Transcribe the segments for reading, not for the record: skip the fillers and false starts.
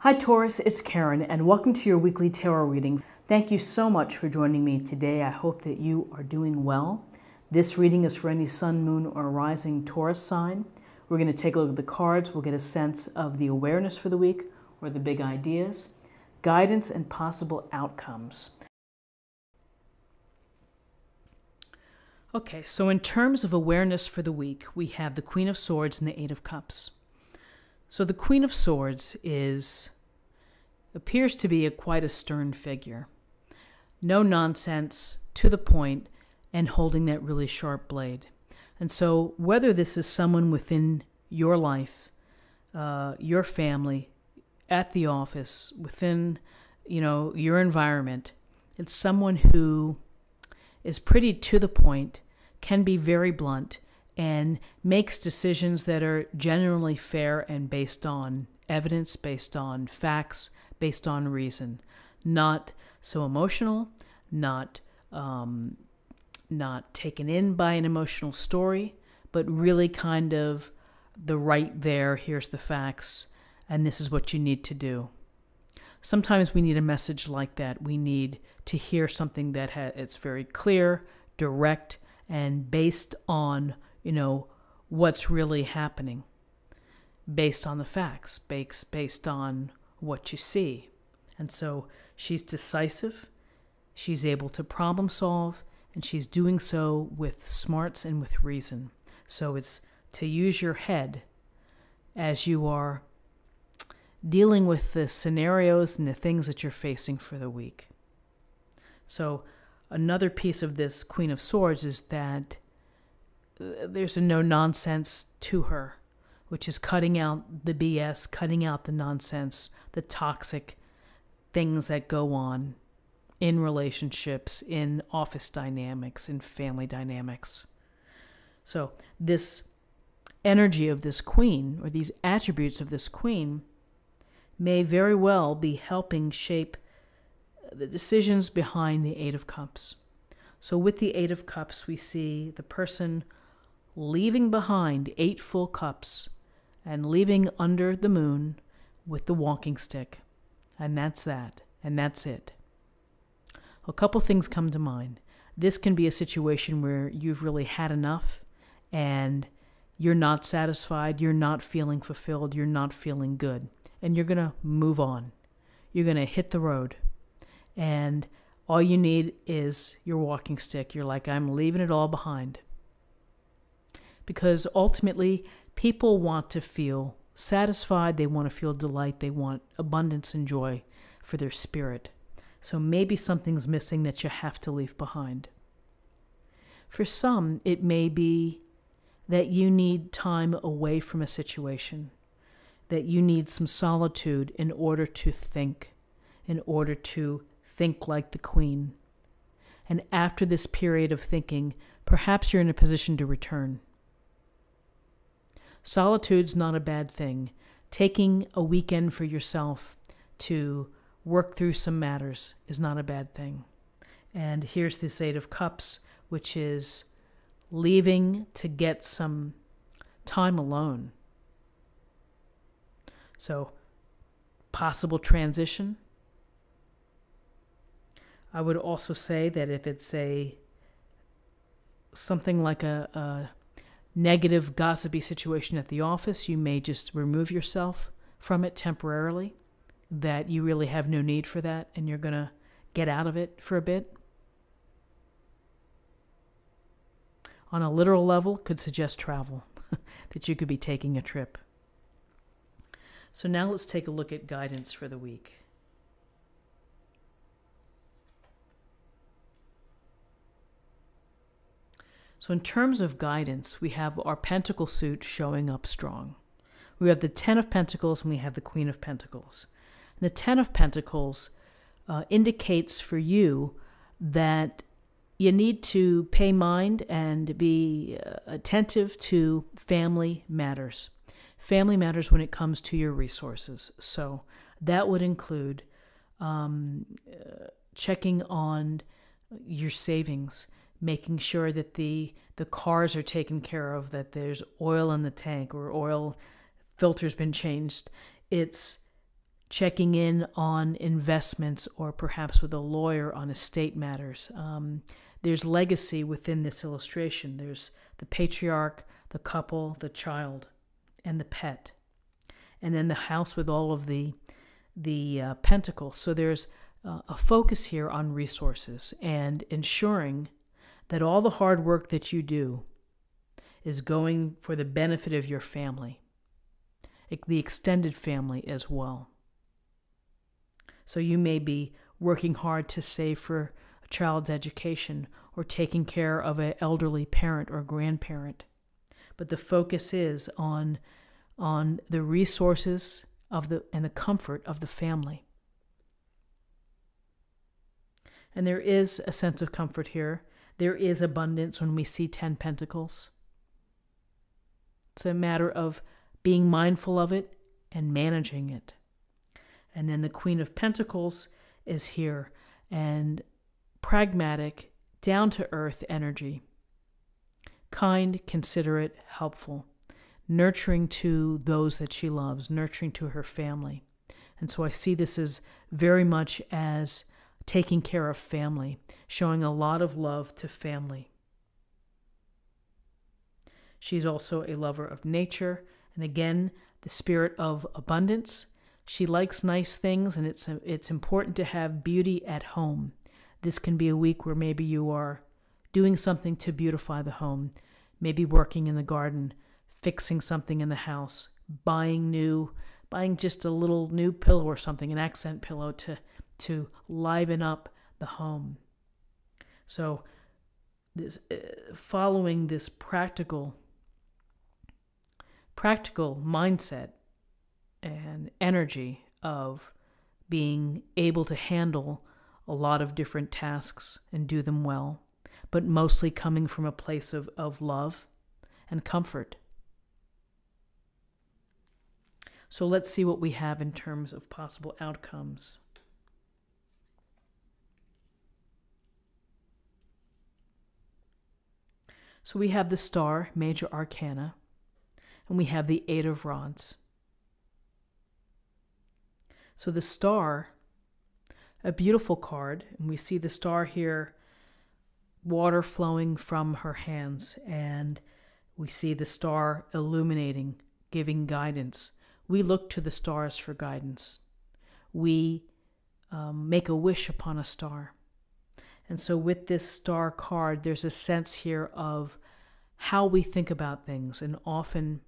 Hi Taurus, it's Karen and welcome to your weekly tarot reading. Thank you so much for joining me today. I hope that you are doing well. This reading is for any sun, moon, or rising Taurus sign. We're going to take a look at the cards. We'll get a sense of the awareness for the week or the big ideas, guidance, and possible outcomes. Okay, so in terms of awareness for the week, we have the Queen of Swords and the Eight of Cups. So the Queen of Swords appears to be quite a stern figure. No nonsense, to the point, and holding that really sharp blade. And so whether this is someone within your life, your family, at the office, within, your environment, it's someone who is pretty to the point, can be very blunt, and makes decisions that are generally fair and based on evidence, based on facts, based on reason. Not so emotional, not taken in by an emotional story, but really kind of the right there, here's the facts, and this is what you need to do. Sometimes we need a message like that. We need to hear something that it's very clear, direct, and based on, what's really happening. Based on the facts, based on what you see. And so she's decisive, she's able to problem solve, and she's doing so with smarts and with reason. So it's to use your head as you are dealing with the scenarios and the things that you're facing for the week. So another piece of this Queen of Swords is that there's a no-nonsense to her, which is cutting out the BS, cutting out the nonsense, the toxic things that go on in relationships, in office dynamics, in family dynamics. So this energy of this queen, or these attributes of this queen, may very well be helping shape the decisions behind the Eight of Cups. So with the Eight of Cups, we see the person leaving behind 8 full cups and leaving under the moon with the walking stick. And that's that. And that's it. A couple things come to mind. This can be a situation where you've really had enough and you're not satisfied, you're not feeling fulfilled, you're not feeling good. And you're going to move on. You're going to hit the road. And all you need is your walking stick. You're like, I'm leaving it all behind. Because ultimately, people want to feel satisfied, they want to feel delight, they want abundance and joy for their spirit. So maybe something's missing that you have to leave behind. For some, it may be that you need time away from a situation, that you need some solitude in order to think like the queen. And after this period of thinking, perhaps you're in a position to return. Solitude's not a bad thing. Taking a weekend for yourself to work through some matters is not a bad thing. And here's this Eight of Cups, which is leaving to get some time alone. So, possible transition. I would also say that if it's something like a negative, gossipy situation at the office, you may just remove yourself from it temporarily, that you really have no need for that, and you're going to get out of it for a bit. On a literal level, could suggest travel, that you could be taking a trip. So now let's take a look at guidance for the week. So in terms of guidance, we have our Pentacle suit showing up strong. We have the Ten of Pentacles and we have the Queen of Pentacles. And the Ten of Pentacles indicates for you that you need to pay mind and be attentive to family matters. Family matters when it comes to your resources. So that would include checking on your savings, making sure that the cars are taken care of, that there's oil in the tank or oil filter's been changed. It's checking in on investments or perhaps with a lawyer on estate matters. There's legacy within this illustration. There's the patriarch, the couple, the child, and the pet. And then the house with all of the pentacles. So there's a focus here on resources and ensuring that all the hard work that you do is going for the benefit of your family, the extended family as well. So you may be working hard to save for a child's education or taking care of an elderly parent or grandparent. But the focus is on the resources and the comfort of the family. And there is a sense of comfort here. There is abundance when we see 10 Pentacles. It's a matter of being mindful of it and managing it. And then the Queen of Pentacles is here, and pragmatic, down-to-earth energy. Kind, considerate, helpful. Nurturing to those that she loves, nurturing to her family. And so I see this as very much as taking care of family, showing a lot of love to family. She's also a lover of nature, and again, the spirit of abundance. She likes nice things, and it's important to have beauty at home. This can be a week where maybe you are doing something to beautify the home, maybe working in the garden, fixing something in the house, buying just a little new pillow or something, an accent pillow to liven up the home. So this, following this practical mindset and energy of being able to handle a lot of different tasks and do them well, but mostly coming from a place of love and comfort. So let's see what we have in terms of possible outcomes. So we have the Star, Major Arcana, and we have the Eight of Rods. So the Star, a beautiful card, and we see the Star here, water flowing from her hands, and we see the Star illuminating, giving guidance. We look to the stars for guidance. We make a wish upon a star. And so with this Star card, there's a sense here of how we think about things. And often,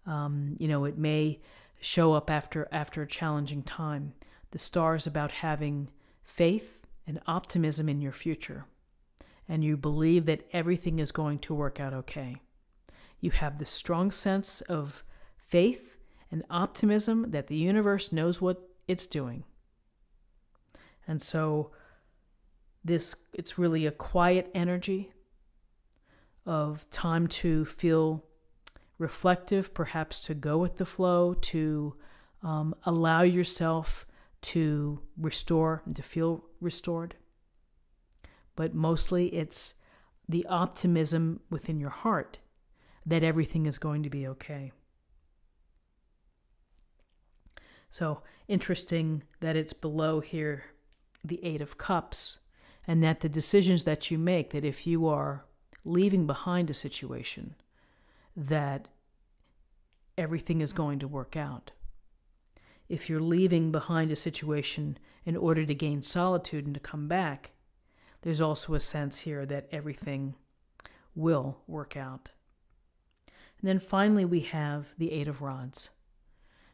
it may show up after a challenging time. The Star is about having faith and optimism in your future. And you believe that everything is going to work out okay. You have this strong sense of faith and optimism that the universe knows what it's doing. And so it's really a quiet energy of time to feel reflective, perhaps to go with the flow, to allow yourself to restore and to feel restored. But mostly it's the optimism within your heart that everything is going to be okay. So interesting that it's below here, the Eight of Cups, and that the decisions that you make, that if you are leaving behind a situation, that everything is going to work out. If you're leaving behind a situation in order to gain solitude and to come back, there's also a sense here that everything will work out. And then finally we have the Eight of Rods.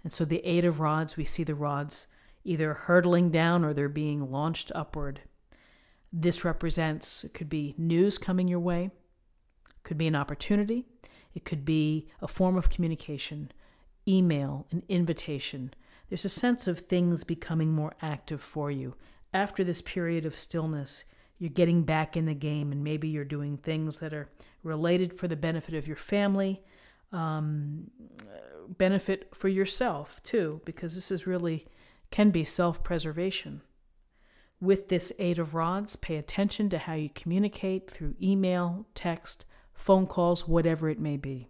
And so the Eight of Rods, we see the rods either hurtling down or they're being launched upward. This represents, it could be news coming your way, it could be an opportunity, it could be a form of communication, email, an invitation. There's a sense of things becoming more active for you. After this period of stillness, you're getting back in the game, and maybe you're doing things that are related for the benefit of your family, benefit for yourself too, because this is really can be self-preservation. With this Eight of Rods, pay attention to how you communicate through email, text, phone calls, whatever it may be.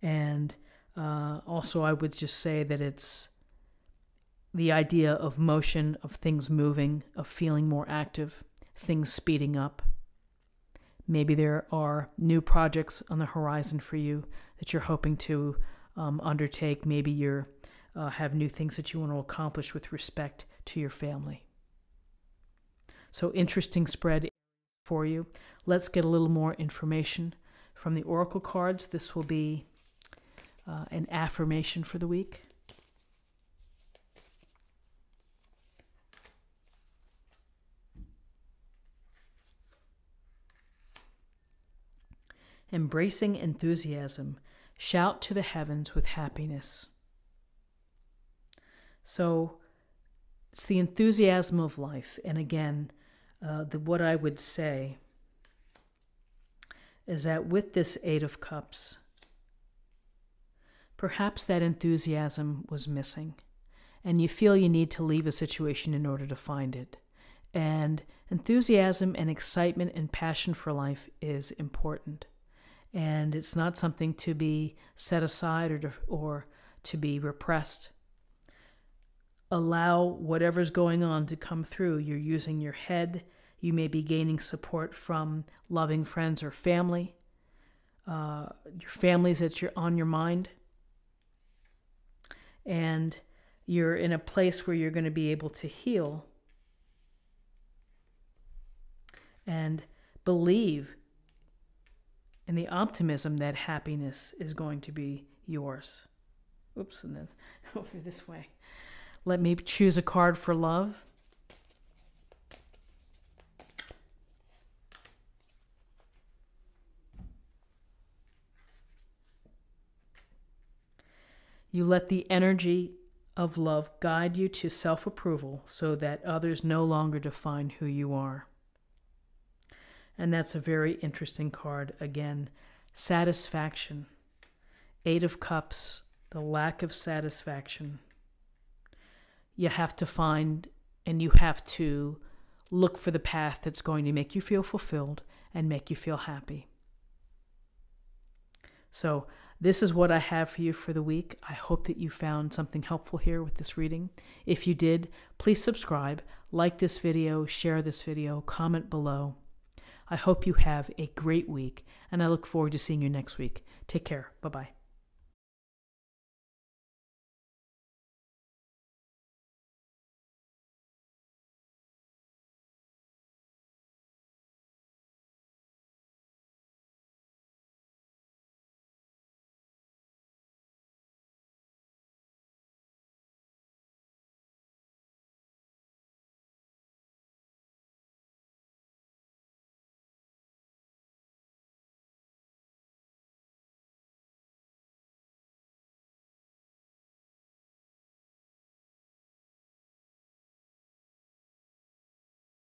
And also I would just say that it's the idea of motion, of things moving, of feeling more active, things speeding up. Maybe there are new projects on the horizon for you that you're hoping to undertake. Maybe you have new things that you want to accomplish with respect to your family. So interesting spread for you. Let's get a little more information from the oracle cards. This will be an affirmation for the week. Embracing enthusiasm, shout to the heavens with happiness. So it's the enthusiasm of life. And again, what I would say is that with this Eight of Cups, perhaps that enthusiasm was missing, and you feel you need to leave a situation in order to find it. And enthusiasm and excitement and passion for life is important. And it's not something to be set aside or to be repressed. Allow whatever's going on to come through. You're using your head. You may be gaining support from loving friends or family. Your family's that you're on your mind. And you're in a place where you're going to be able to heal and believe and the optimism that happiness is going to be yours. Oops, and then over this way. Let me choose a card for love. You let the energy of love guide you to self-approval so that others no longer define who you are. And that's a very interesting card. Again, satisfaction. Eight of Cups, the lack of satisfaction. You have to find and you have to look for the path that's going to make you feel fulfilled and make you feel happy. So this is what I have for you for the week. I hope that you found something helpful here with this reading. If you did, please subscribe, like this video, share this video, comment below. I hope you have a great week, and I look forward to seeing you next week. Take care. Bye-bye.